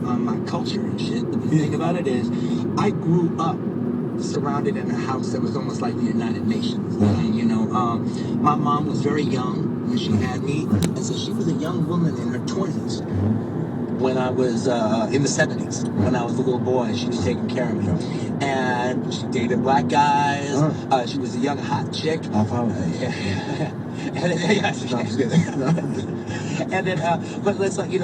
my culture and shit. But the thing about it is, I grew up surrounded in a house that was almost like the United Nations. And, my mom was very young when she had me, and so she was a young woman in her 20s when I was in the 70s. When I was a little boy, she was taking care of me. And she dated black guys. She was a young hot chick. I follow. And then, but let's like, it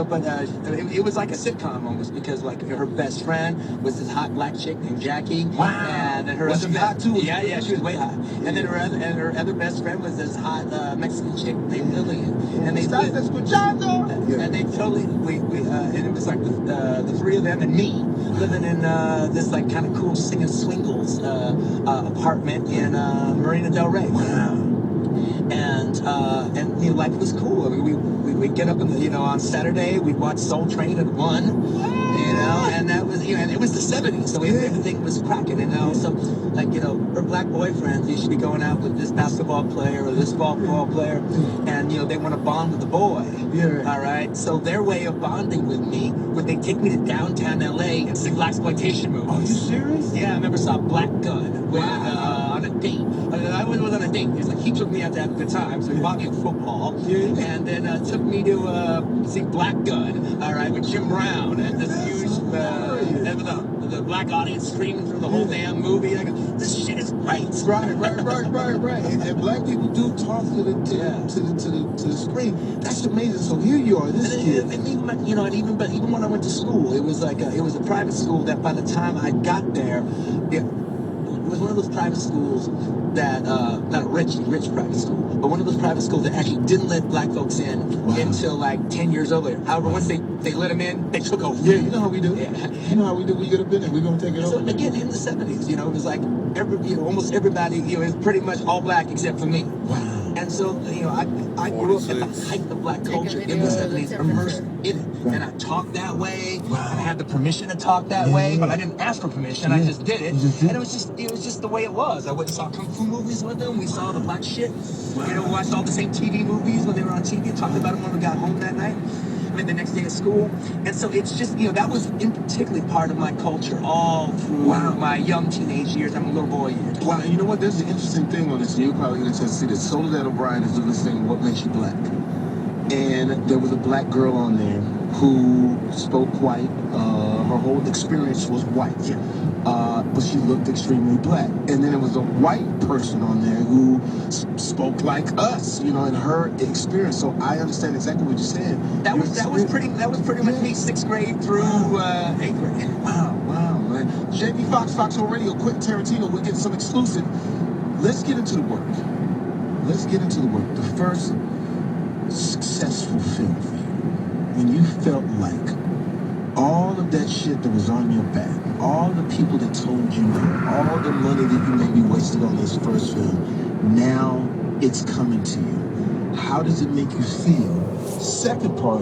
was like a sitcom almost, because like her best friend was this hot black chick named Jackie. Wow. And then her Was other she hot too? Yeah, she was way hot. And then her other best friend was this hot Mexican chick named Lillian. And they and they totally and it was like the three of them and me living in this like kind of cool Singer Swingles apartment in Marina Del Rey. Wow. And life was cool. I mean, we'd get up on Saturday, we'd watch Soul Train at 1, and that was, and it was the 70s, so everything was cracking, so, like, her black boyfriends used to be going out with this basketball player or this football player, and, they want to bond with the boy, all right? So their way of bonding with me would they take me to downtown LA and see blaxploitation movies. Are you serious? Yeah, I remember saw Black Gun with, on a date. I was on a date. It's like he took me out to have a good time, so he bought me a football, and then took me to see Black Gun, all right, with Jim Brown and this huge, the black audience screaming through the whole damn movie. I go, this shit is great. Right. And black people do talk to the screen. That's amazing. So here you are, this kid. And even when I went to school, it was like it was a private school that by the time I got there, it was one of those private schools that not a rich private school, but one of those private schools that actually didn't let black folks in until like 10 years earlier. However, once they let them in, they took over. Yeah, you know how we do. You know how we do. We get up in it. We're gonna take it so over. Again, in the 70s, it was like almost everybody, it was pretty much all black except for me. Wow. And so, I grew up at the height of black culture in the 70s, immersed in it. And I talked that way. Wow. And I had the permission to talk that way, but I didn't ask for permission. I just did it. And it was just the way it was. I went and saw kung fu movies with them. We saw the black shit. Wow. Watched all the same TV movies when they were on TV. Talked about them when we got home that night. And the next day at school. And so it's just, that was in particularly part of my culture all through my young teenage years. I'm a little boy years. Wow, you know what? There's an interesting thing on this. You're probably going to see this. Soledad O'Brien is doing this thing, What Makes You Black? And there was a black girl on there who spoke white. Her whole experience was white. But she looked extremely black. And then there was a white person on there who spoke like us, in her experience. So I understand exactly what you're saying. That was pretty much me, 6th grade through 8th grade. Wow, man. JP Foxhole Radio, Quentin Tarantino, we're getting some exclusive. Let's get into the work. The first successful film for you, when you felt like all of that shit that was on your back, all the people that told you no, all the money that you maybe wasted on this first film, now it's coming to you. How does it make you feel? Second part.